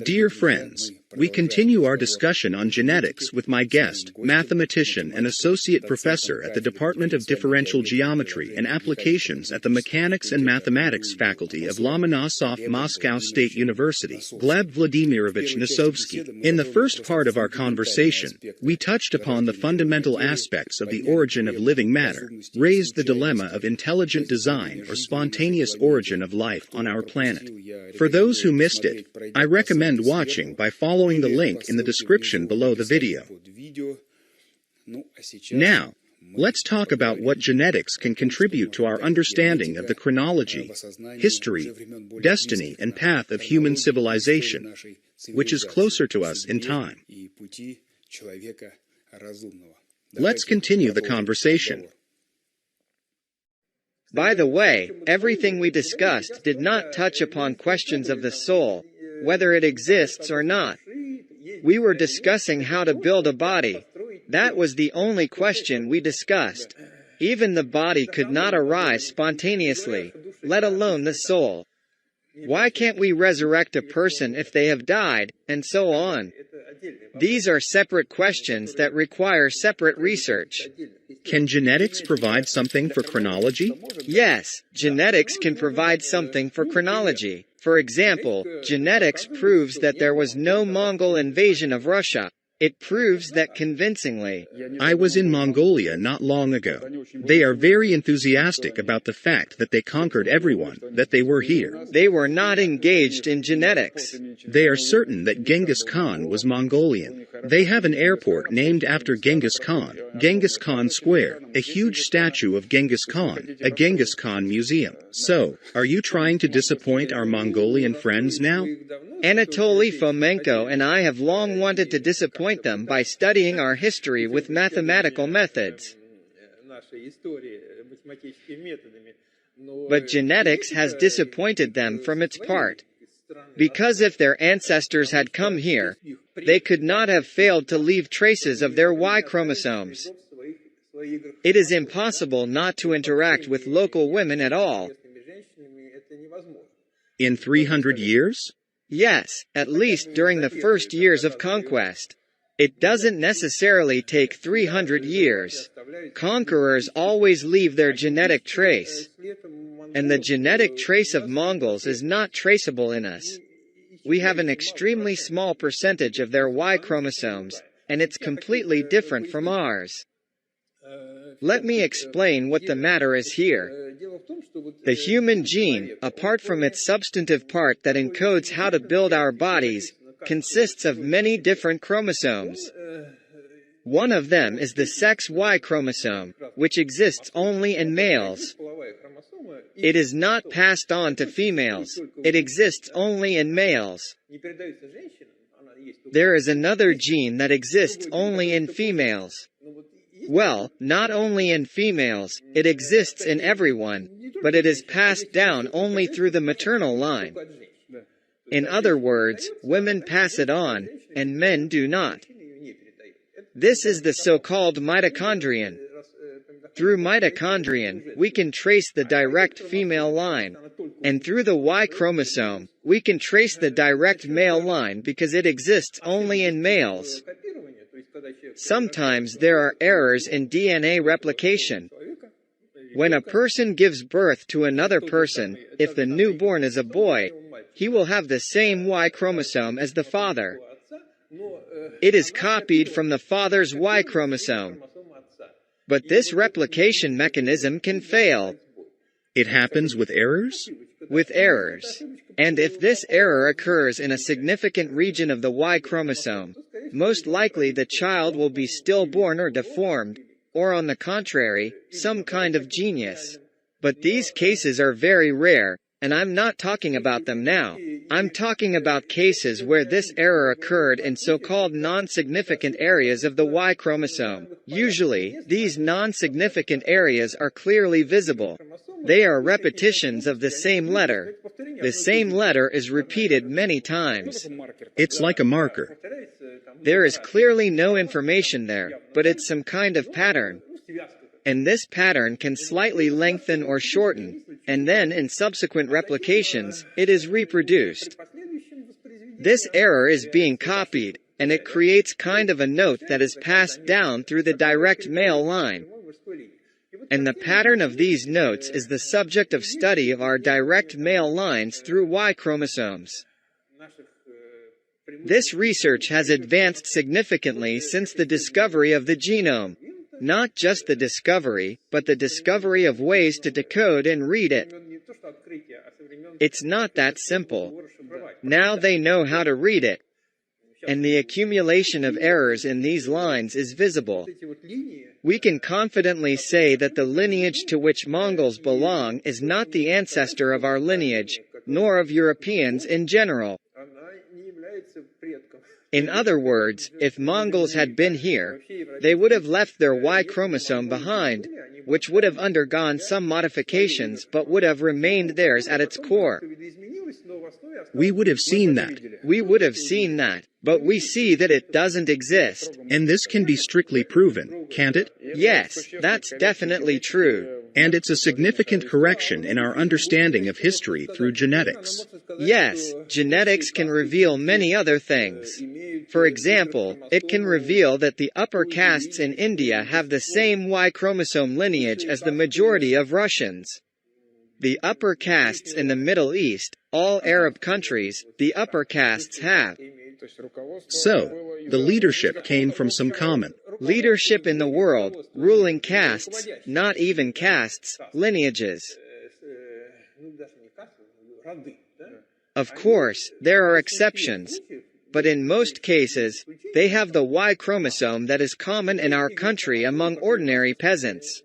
Dear friends, we continue our discussion on genetics with my guest, mathematician and associate professor at the Department of Differential Geometry and Applications at the Mechanics and Mathematics Faculty of Lomonosov Moscow State University, Gleb Vladimirovich Nosovsky. In the first part of our conversation, we touched upon the fundamental aspects of the origin of living matter, raised the dilemma of intelligent design or spontaneous origin of life on our planet. For those who missed it, I recommend watching by following the link in the description below the video. Now, let's talk about what genetics can contribute to our understanding of the chronology, history, destiny, and path of human civilization, which is closer to us in time. Let's continue the conversation. By the way, everything we discussed did not touch upon questions of the soul, whether it exists or not. We were discussing how to build a body. That was the only question we discussed. Even the body could not arise spontaneously, let alone the soul. Why can't we resurrect a person if they have died, and so on? These are separate questions that require separate research. Can genetics provide something for chronology? Yes, genetics can provide something for chronology. For example, genetics proves that there was no Mongol invasion of Russia. It proves that convincingly. I was in Mongolia not long ago. They are very enthusiastic about the fact that they conquered everyone, that they were here. They were not engaged in genetics. They are certain that Genghis Khan was Mongolian. They have an airport named after Genghis Khan Square, a huge statue of Genghis Khan, a Genghis Khan museum. So, are you trying to disappoint our Mongolian friends now? Anatoly Fomenko and I have long wanted to disappoint them by studying our history with mathematical methods. But genetics has disappointed them from its part. Because if their ancestors had come here, they could not have failed to leave traces of their Y chromosomes. It is impossible not to interact with local women at all. In 300 years? Yes, at least during the first years of conquest. It doesn't necessarily take 300 years. Conquerors always leave their genetic trace. And the genetic trace of Mongols is not traceable in us. We have an extremely small percentage of their Y chromosomes, and it's completely different from ours. Let me explain what the matter is here. The human gene, apart from its substantive part that encodes how to build our bodies, consists of many different chromosomes. One of them is the sex Y chromosome, which exists only in males. It is not passed on to females. It exists only in males. There is another gene that exists only in females. Well, not only in females, it exists in everyone, but it is passed down only through the maternal line. In other words, women pass it on, and men do not. This is the so-called mitochondrion. Through mitochondrion, we can trace the direct female line. And through the Y chromosome, we can trace the direct male line because it exists only in males. Sometimes there are errors in DNA replication. When a person gives birth to another person, if the newborn is a boy, he will have the same Y chromosome as the father. It is copied from the father's Y chromosome. But this replication mechanism can fail. It happens with errors? With errors. And if this error occurs in a significant region of the Y chromosome, most likely the child will be stillborn or deformed, or on the contrary, some kind of genius. But these cases are very rare, and I'm not talking about them now. I'm talking about cases where this error occurred in so-called non-significant areas of the Y chromosome. Usually, these non-significant areas are clearly visible. They are repetitions of the same letter. The same letter is repeated many times. It's like a marker. There is clearly no information there, but it's some kind of pattern. And this pattern can slightly lengthen or shorten, and then in subsequent replications, it is reproduced. This error is being copied, and it creates kind of a note that is passed down through the direct male line. And the pattern of these notes is the subject of study of our direct male lines through Y chromosomes. This research has advanced significantly since the discovery of the genome. Not just the discovery, but the discovery of ways to decode and read it. It's not that simple. Now they know how to read it. And the accumulation of errors in these lines is visible. We can confidently say that the lineage to which Mongols belong is not the ancestor of our lineage, nor of Europeans in general. In other words, if Mongols had been here, they would have left their Y chromosome behind, which would have undergone some modifications but would have remained theirs at its core. We would have seen that. We would have seen that, but we see that it doesn't exist. And this can be strictly proven, can't it? Yes, that's definitely true. And it's a significant correction in our understanding of history through genetics. Yes, genetics can reveal many other things. For example, it can reveal that the upper castes in India have the same Y chromosome lineage as the majority of Russians. The upper castes in the Middle East, all Arab countries, the upper castes have. So, the leadership came from some common leadership in the world, ruling castes, not even castes, lineages. Of course, there are exceptions, but in most cases, they have the Y chromosome that is common in our country among ordinary peasants.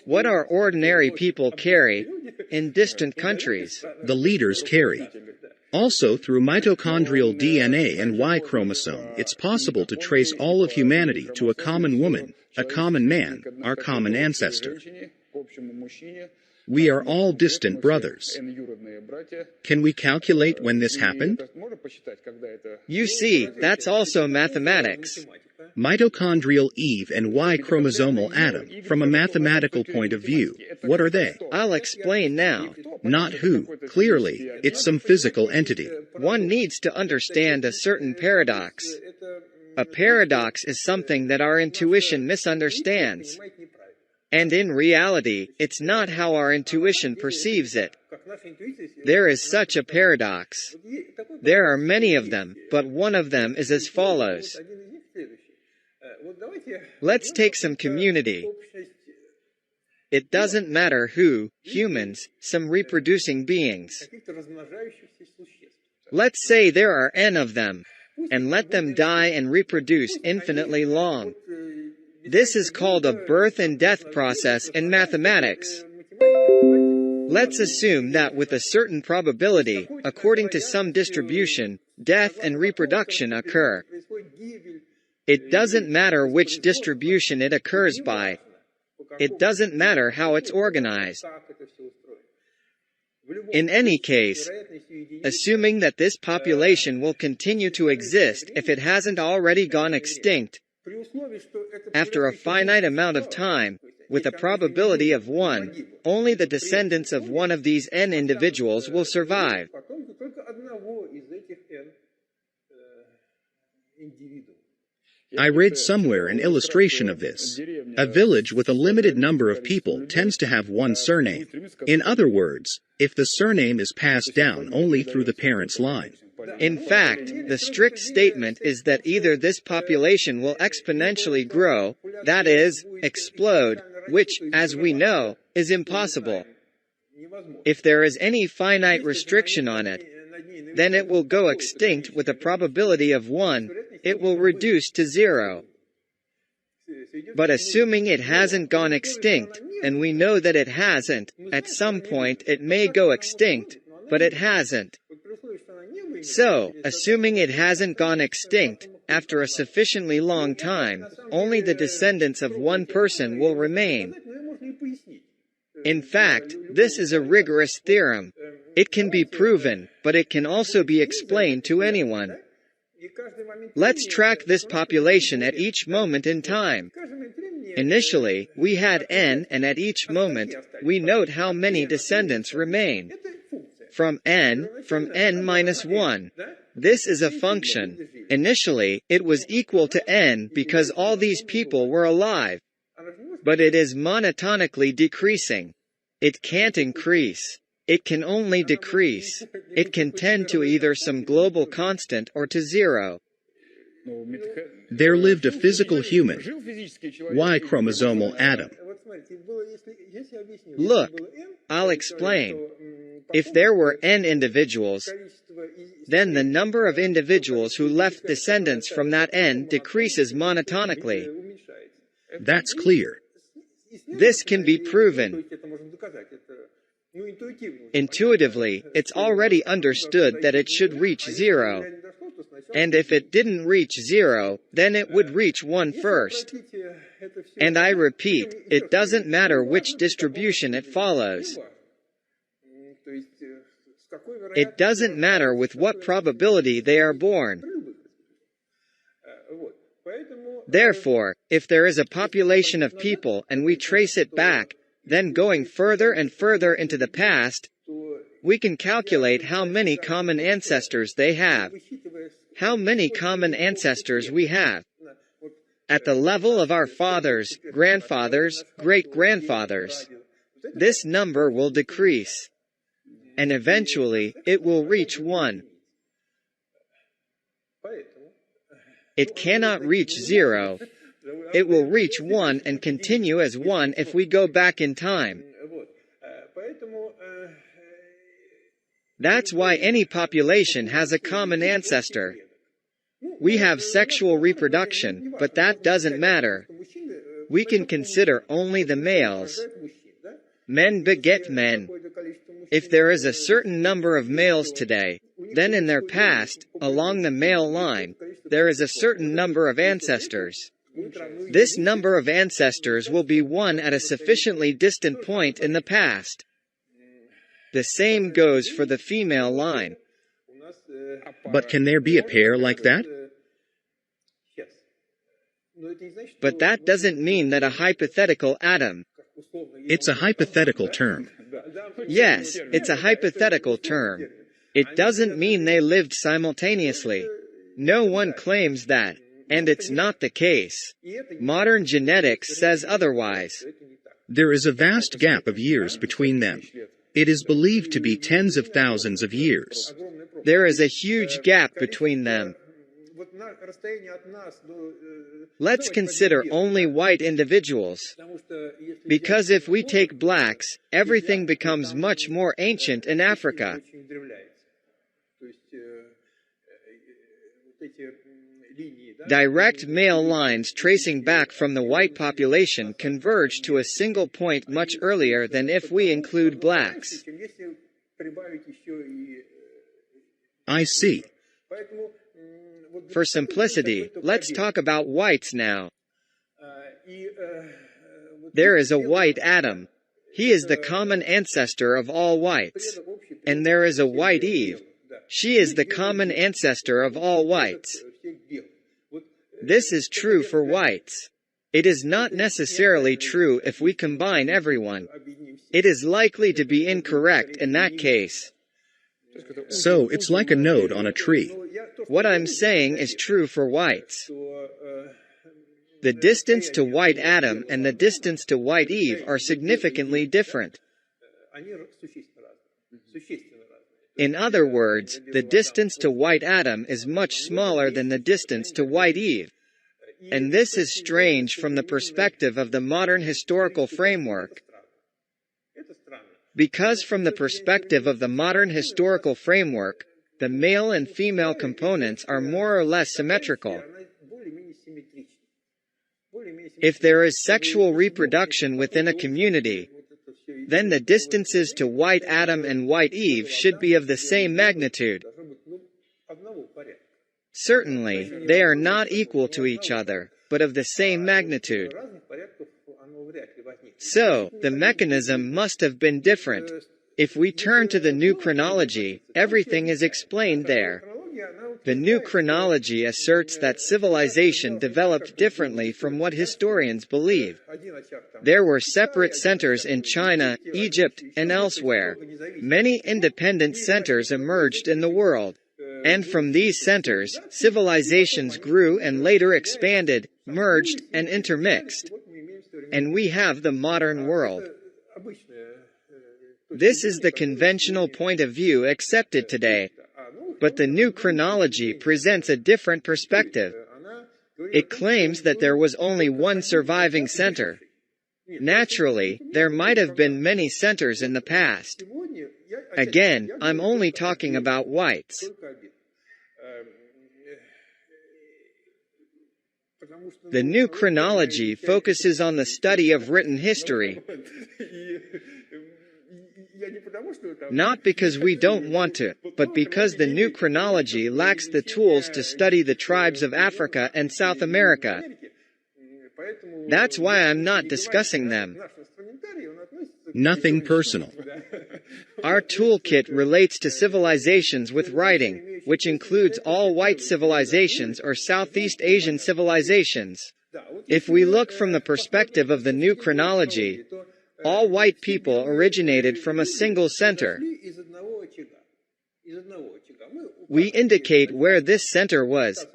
What our ordinary people carry in distant countries, the leaders carry. Also, through mitochondrial DNA and Y chromosome, it's possible to trace all of humanity to a common woman, a common man, our common ancestor. We are all distant brothers. Can we calculate when this happened? You see, that's also mathematics. Mitochondrial Eve and Y chromosomal Adam, from a mathematical point of view, what are they? I'll explain now. Not who. Clearly, it's some physical entity. One needs to understand a certain paradox. A paradox is something that our intuition misunderstands. And in reality, it's not how our intuition perceives it. There is such a paradox. There are many of them, but one of them is as follows. Let's take some community. It doesn't matter who, humans, some reproducing beings. Let's say there are n of them, and let them die and reproduce infinitely long. This is called a birth and death process in mathematics. Let's assume that with a certain probability, according to some distribution, death and reproduction occur. It doesn't matter which distribution it occurs by. It doesn't matter how it's organized. In any case, assuming that this population will continue to exist if it hasn't already gone extinct, after a finite amount of time, with a probability of 1, only the descendants of one of these n individuals will survive. I read somewhere an illustration of this. A village with a limited number of people tends to have one surname. In other words, if the surname is passed down only through the parent's line. In fact, the strict statement is that either this population will exponentially grow, that is, explode, which, as we know, is impossible. If there is any finite restriction on it, then it will go extinct with a probability of 1, it will reduce to 0. But assuming it hasn't gone extinct, and we know that it hasn't, at some point it may go extinct, but it hasn't. So, assuming it hasn't gone extinct, after a sufficiently long time, only the descendants of one person will remain. In fact, this is a rigorous theorem. It can be proven, but it can also be explained to anyone. Let's track this population at each moment in time. Initially, we had n, and at each moment, we note how many descendants remain. from n minus 1. This is a function. Initially, it was equal to n because all these people were alive. But it is monotonically decreasing. It can't increase. It can only decrease. It can tend to either some global constant or to zero. There lived a physical human, Y chromosomal Adam. Look, I'll explain. If there were n individuals, then the number of individuals who left descendants from that n decreases monotonically. That's clear. This can be proven. Intuitively, it's already understood that it should reach zero. And if it didn't reach zero, then it would reach 1 first. And I repeat, it doesn't matter which distribution it follows. It doesn't matter with what probability they are born. Therefore, if there is a population of people and we trace it back, then going further and further into the past, we can calculate how many common ancestors they have. How many common ancestors we have. At the level of our fathers, grandfathers, great-grandfathers. This number will decrease. And eventually, it will reach 1. It cannot reach 0. It will reach 1 and continue as 1 if we go back in time. That's why any population has a common ancestor. We have sexual reproduction, but that doesn't matter. We can consider only the males. Men beget men. If there is a certain number of males today, then in their past, along the male line, there is a certain number of ancestors. This number of ancestors will be 1 at a sufficiently distant point in the past. The same goes for the female line. But can there be a pair like that? But that doesn't mean that a hypothetical Adam. It's a hypothetical term. Yes, it's a hypothetical term. It doesn't mean they lived simultaneously. No one claims that, and it's not the case. Modern genetics says otherwise. There is a vast gap of years between them. It is believed to be tens of thousands of years. There is a huge gap between them. Let's consider only white individuals. Because if we take blacks, everything becomes much more ancient in Africa. Direct male lines tracing back from the white population converge to a single point much earlier than if we include blacks. I see. For simplicity, let's talk about whites now. There is a white Adam. He is the common ancestor of all whites. And there is a white Eve. She is the common ancestor of all whites. This is true for whites. It is not necessarily true if we combine everyone. It is likely to be incorrect in that case. So it's like a node on a tree. What I'm saying is true for whites. The distance to white Adam and the distance to white Eve are significantly different. In other words, the distance to white Adam is much smaller than the distance to white Eve. And this is strange from the perspective of the modern historical framework. Because from the perspective of the modern historical framework, the male and female components are more or less symmetrical. If there is sexual reproduction within a community, then the distances to white Adam and white Eve should be of the same magnitude. Certainly, they are not equal to each other, but of the same magnitude. So, the mechanism must have been different. If we turn to the new chronology, everything is explained there. The new chronology asserts that civilization developed differently from what historians believe. There were separate centers in China, Egypt, and elsewhere. Many independent centers emerged in the world. And from these centers, civilizations grew and later expanded, merged, and intermixed. And we have the modern world. This is the conventional point of view accepted today. But the new chronology presents a different perspective. It claims that there was only one surviving center. Naturally, there might have been many centers in the past. Again, I'm only talking about whites. The new chronology focuses on the study of written history. Not because we don't want to, but because the new chronology lacks the tools to study the tribes of Africa and South America. That's why I'm not discussing them. Nothing personal. Our toolkit relates to civilizations with writing, which includes all white civilizations or Southeast Asian civilizations. If we look from the perspective of the new chronology, all white people originated from a single center. We indicate where this center was,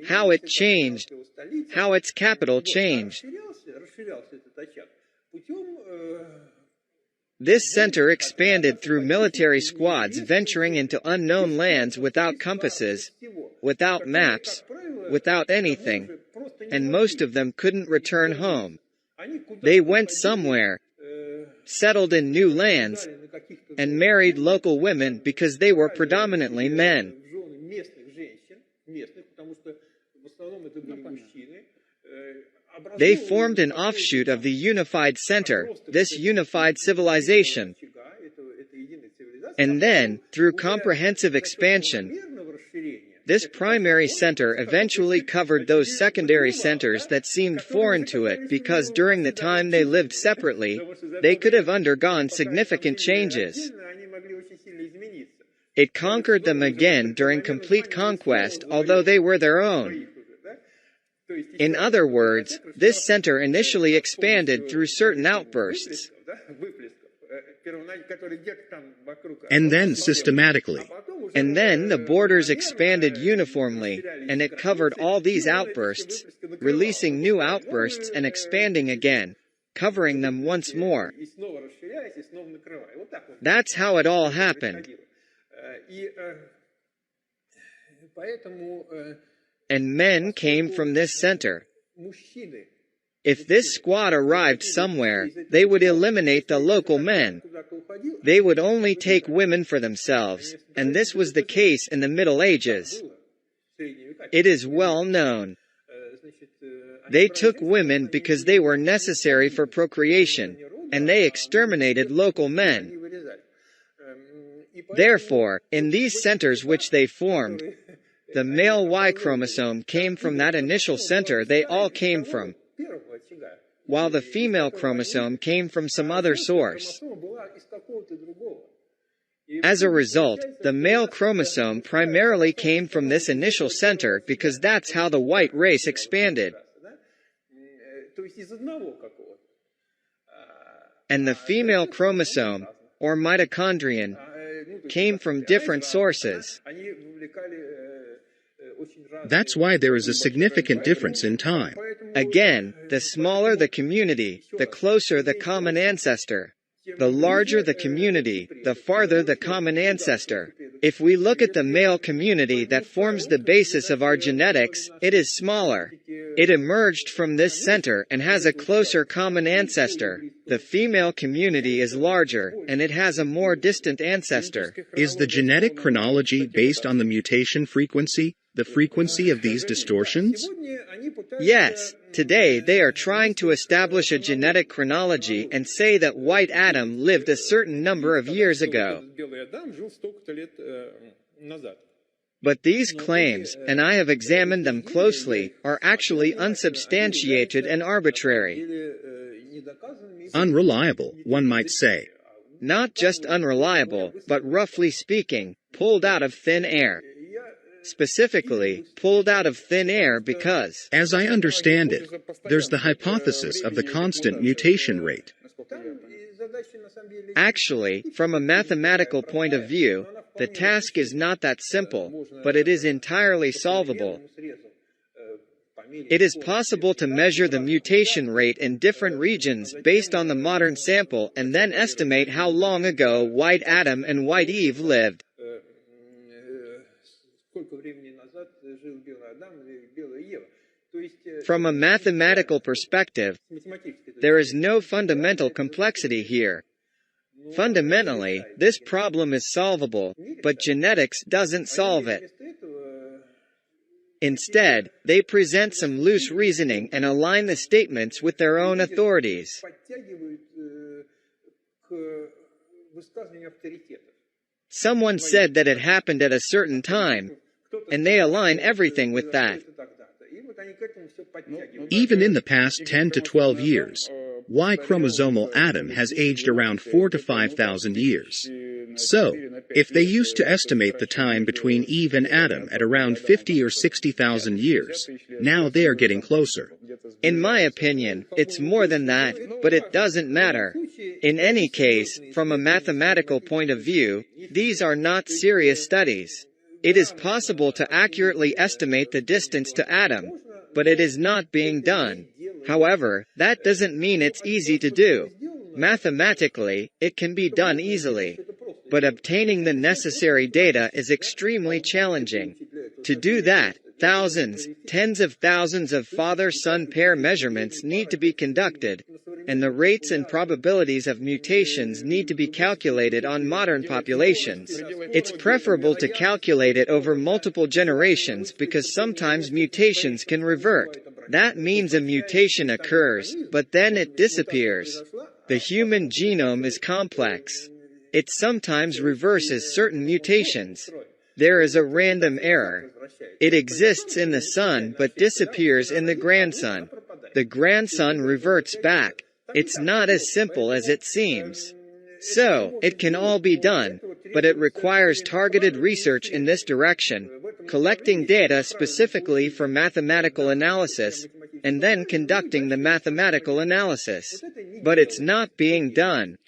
how it changed, how its capital changed. This center expanded through military squads venturing into unknown lands without compasses, without maps, without anything, and most of them couldn't return home. They went somewhere, settled in new lands, and married local women because they were predominantly men. They formed an offshoot of the unified center, this unified civilization. And then, through comprehensive expansion, this primary center eventually covered those secondary centers that seemed foreign to it because during the time they lived separately, they could have undergone significant changes. It conquered them again during complete conquest, although they were their own. In other words, this center initially expanded through certain outbursts. And then systematically. And then the borders expanded uniformly, and it covered all these outbursts, releasing new outbursts and expanding again, covering them once more. That's how it all happened. And men came from this center. If this squad arrived somewhere, they would eliminate the local men. They would only take women for themselves, and this was the case in the Middle Ages. It is well known. They took women because they were necessary for procreation, and they exterminated local men. Therefore, in these centers which they formed, the male Y chromosome came from that initial center they all came from, while the female chromosome came from some other source. As a result, the male chromosome primarily came from this initial center because that's how the white race expanded. And the female chromosome, or mitochondrion, came from different sources. That's why there is a significant difference in time. Again, the smaller the community, the closer the common ancestor. The larger the community, the farther the common ancestor. If we look at the male community that forms the basis of our genetics, it is smaller. It emerged from this center and has a closer common ancestor. The female community is larger, and it has a more distant ancestor. Is the genetic chronology based on the mutation frequency, the frequency of these distortions? Yes. Today they are trying to establish a genetic chronology and say that white Adam lived a certain number of years ago. But these claims, and I have examined them closely, are actually unsubstantiated and arbitrary. Unreliable, one might say. Not just unreliable, but roughly speaking, pulled out of thin air. specifically, pulled out of thin air because, as I understand it, there's the hypothesis of the constant mutation rate. Actually, from a mathematical point of view, the task is not that simple, but it is entirely solvable. It is possible to measure the mutation rate in different regions based on the modern sample and then estimate how long ago white Adam and white Eve lived. From a mathematical perspective, there is no fundamental complexity here. Fundamentally, this problem is solvable, but genetics doesn't solve it. Instead, they present some loose reasoning and align the statements with their own authorities. Someone said that it happened at a certain time, and they align everything with that. Even in the past 10 to 12 years, Y chromosomal Adam has aged around 4 to 5,000 years. So, if they used to estimate the time between Eve and Adam at around 50 or 60,000 years, now they are getting closer. In my opinion, it's more than that, but it doesn't matter. In any case, from a mathematical point of view, these are not serious studies. It is possible to accurately estimate the distance to Adam, but it is not being done. However, that doesn't mean it's easy to do. Mathematically, it can be done easily. But obtaining the necessary data is extremely challenging. To do that, thousands, tens of thousands of father-son pair measurements need to be conducted, and the rates and probabilities of mutations need to be calculated on modern populations. It's preferable to calculate it over multiple generations because sometimes mutations can revert. That means a mutation occurs, but then it disappears. The human genome is complex. It sometimes reverses certain mutations. There is a random error. It exists in the son but disappears in the grandson. The grandson reverts back. It's not as simple as it seems. So, it can all be done, but it requires targeted research in this direction, collecting data specifically for mathematical analysis, and then conducting the mathematical analysis. But it's not being done.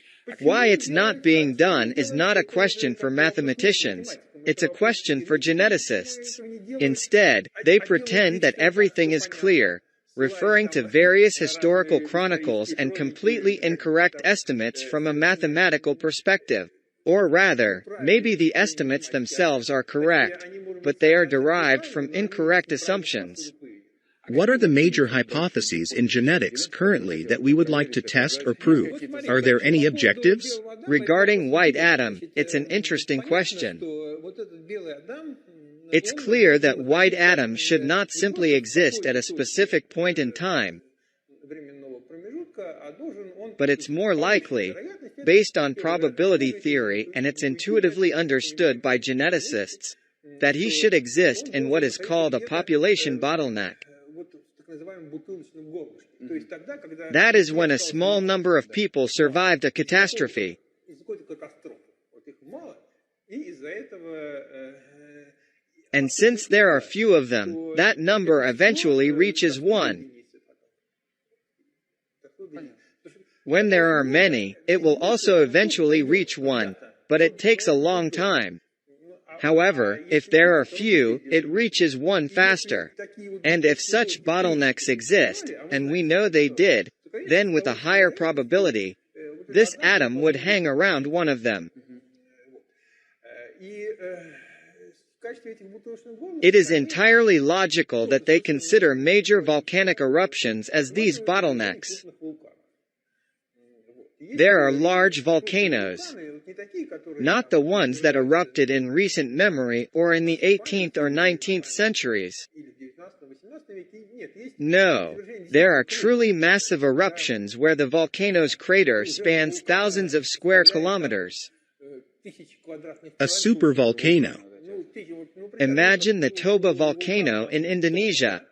Why it's not being done is not a question for mathematicians. It's a question for geneticists. Instead, they pretend that everything is clear, referring to various historical chronicles and completely incorrect estimates from a mathematical perspective. Or rather, maybe the estimates themselves are correct, but they are derived from incorrect assumptions. What are the major hypotheses in genetics currently that we would like to test or prove? Are there any objectives? Regarding white Adam, it's an interesting question. It's clear that white Adam should not simply exist at a specific point in time, but it's more likely, based on probability theory, and it's intuitively understood by geneticists, that he should exist in what is called a population bottleneck. That is when a small number of people survived a catastrophe. And since there are few of them, that number eventually reaches 1. When there are many, it will also eventually reach 1, but it takes a long time. However, if there are few, it reaches 1 faster. And if such bottlenecks exist, and we know they did, then with a higher probability, this atom would hang around one of them. It is entirely logical that they consider major volcanic eruptions as these bottlenecks. There are large volcanoes, not the ones that erupted in recent memory or in the 18th or 19th centuries. No, there are truly massive eruptions where the volcano's crater spans thousands of square kilometers. A supervolcano. Imagine the Toba volcano in Indonesia.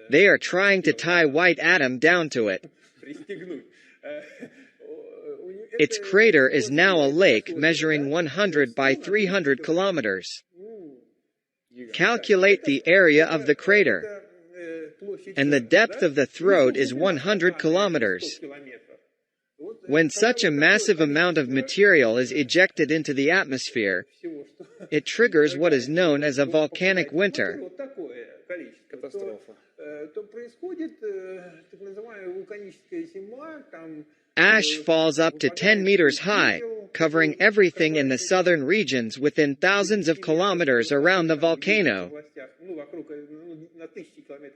They are trying to tie white Adam down to it. Its crater is now a lake measuring 100 by 300 kilometers. Calculate the area of the crater. And the depth of the throat is 100 kilometers. When such a massive amount of material is ejected into the atmosphere, it triggers what is known as a volcanic winter. Ash falls up to 10 meters high, covering everything in the southern regions within thousands of kilometers around the volcano.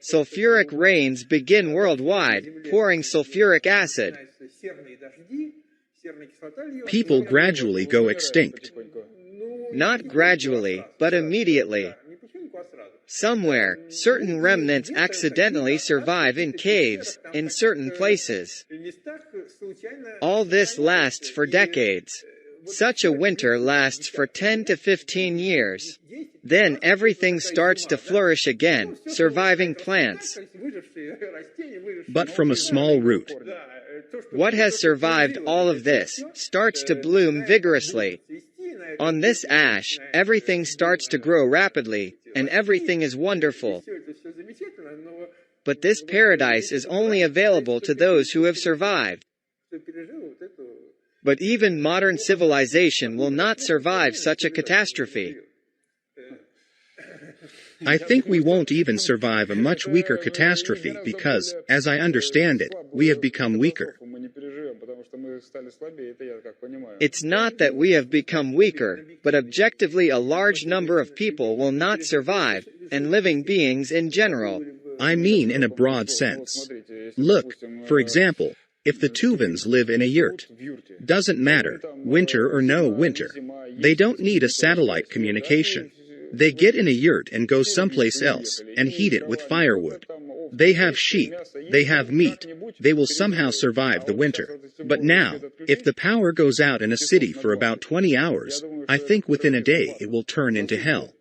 Sulfuric rains begin worldwide, pouring sulfuric acid. People gradually go extinct. Not gradually, but immediately. Somewhere, certain remnants accidentally survive in caves, in certain places. All this lasts for decades. Such a winter lasts for 10 to 15 years. Then everything starts to flourish again, surviving plants. But from a small root. What has survived all of this starts to bloom vigorously. On this ash, everything starts to grow rapidly, and everything is wonderful. But this paradise is only available to those who have survived. But even modern civilization will not survive such a catastrophe. I think we won't even survive a much weaker catastrophe because, as I understand it, we have become weaker. It's not that we have become weaker, but objectively a large number of people will not survive, and living beings in general. I mean in a broad sense. Look, for example, if the Tuvans live in a yurt. Doesn't matter, winter or no winter. They don't need a satellite communication. They get in a yurt and go someplace else, and heat it with firewood. They have sheep, they have meat, they will somehow survive the winter. But now, if the power goes out in a city for about 20 hours, I think within a day it will turn into hell.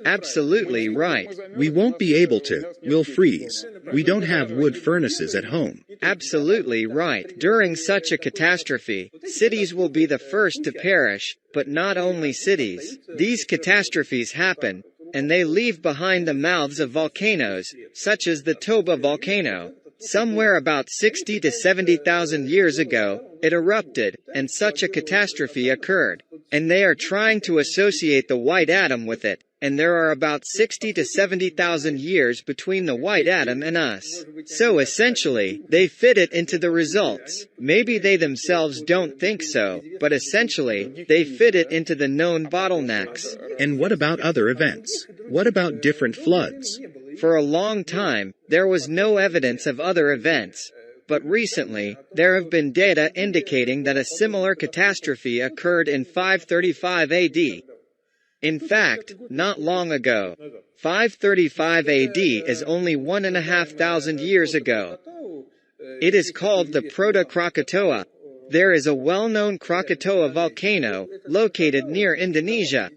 Absolutely right. We won't be able to, we'll freeze. We don't have wood furnaces at home. Absolutely right. During such a catastrophe, cities will be the first to perish, but not only cities. These catastrophes happen, and they leave behind the mouths of volcanoes, such as the Toba volcano. Somewhere about 60 to 70,000 years ago, it erupted, and such a catastrophe occurred. And they are trying to associate the white atom with it, and there are about 60 to 70,000 years between the white atom and us. So essentially, they fit it into the results. Maybe they themselves don't think so, but essentially, they fit it into the known bottlenecks. And what about other events? What about different floods? For a long time, there was no evidence of other events. But recently, there have been data indicating that a similar catastrophe occurred in 535 AD. In fact, not long ago. 535 AD is only 1,500 years ago. It is called the Proto-Krakatoa. There is a well-known Krakatoa volcano, located near Indonesia.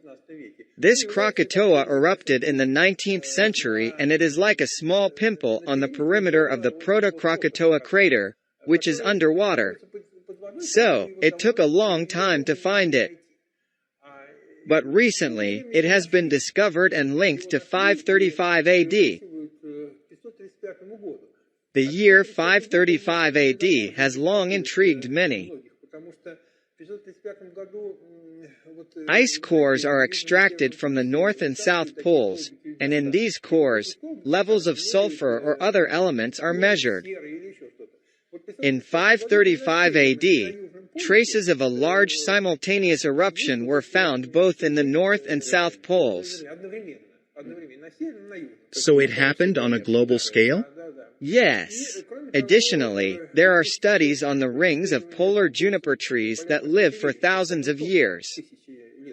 This Krakatoa erupted in the 19th century and it is like a small pimple on the perimeter of the Proto-Krakatoa crater, which is underwater. So, it took a long time to find it. But recently, it has been discovered and linked to 535 AD. The year 535 AD has long intrigued many. Ice cores are extracted from the North and South poles, and in these cores, levels of sulfur or other elements are measured. In 535 AD, traces of a large simultaneous eruption were found both in the North and South poles. So it happened on a global scale? Yes. Additionally, there are studies on the rings of polar juniper trees that live for thousands of years.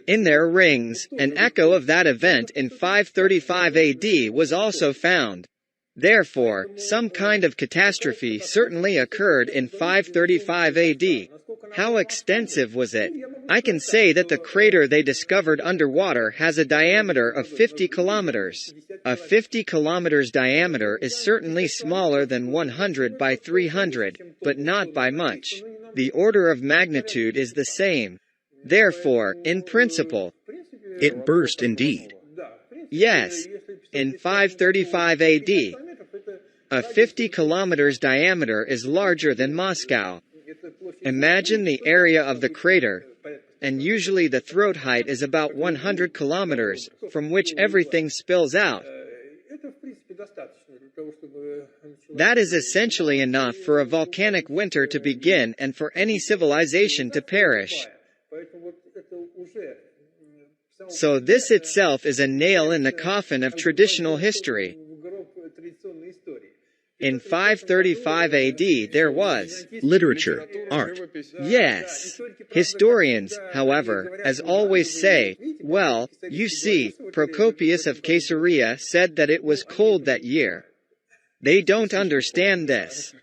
In their rings, an echo of that event in 535 AD was also found. Therefore, some kind of catastrophe certainly occurred in 535 AD. How extensive was it? I can say that the crater they discovered underwater has a diameter of 50 kilometers. A 50 kilometers diameter is certainly smaller than 100 by 300, but not by much. The order of magnitude is the same. Therefore, in principle, it burst indeed. Yes, in 535 AD, a 50 kilometers diameter is larger than Moscow. Imagine the area of the crater, and usually the throat height is about 100 kilometers, from which everything spills out. That is essentially enough for a volcanic winter to begin and for any civilization to perish. So this itself is a nail in the coffin of traditional history. In 535 AD there was literature, art. Yes. Historians, however, as always say, well, you see, Procopius of Caesarea said that it was cold that year. They don't understand this.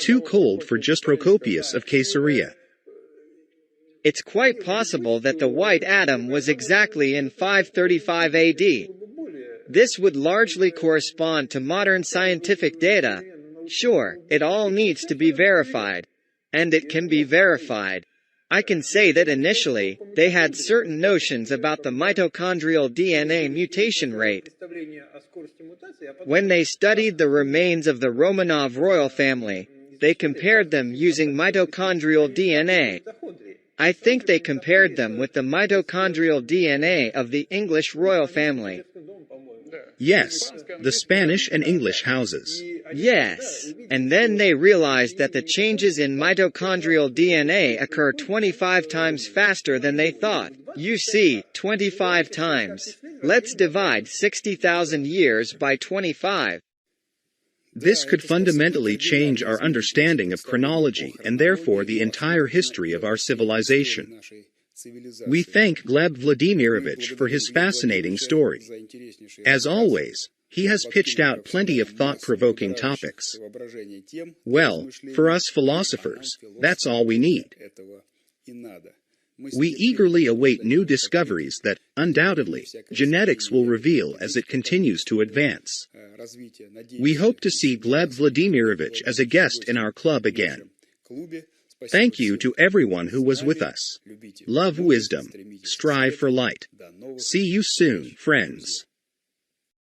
Too cold for just Procopius of Caesarea. It's quite possible that the white atom was exactly in 535 AD. This would largely correspond to modern scientific data. Sure, it all needs to be verified. And it can be verified. I can say that initially, they had certain notions about the mitochondrial DNA mutation rate. When they studied the remains of the Romanov royal family, they compared them using mitochondrial DNA. I think they compared them with the mitochondrial DNA of the English royal family. Yes, the Spanish and English houses. Yes, and then they realized that the changes in mitochondrial DNA occur 25 times faster than they thought. You see, 25 times. Let's divide 60,000 years by 25. This could fundamentally change our understanding of chronology and therefore the entire history of our civilization. We thank Gleb Vladimirovich for his fascinating story. As always, he has pitched out plenty of thought-provoking topics. Well, for us philosophers, that's all we need. We eagerly await new discoveries that, undoubtedly, genetics will reveal as it continues to advance. We hope to see Gleb Vladimirovich as a guest in our club again. Thank you to everyone who was with us. Love wisdom. Strive for light. See you soon, friends.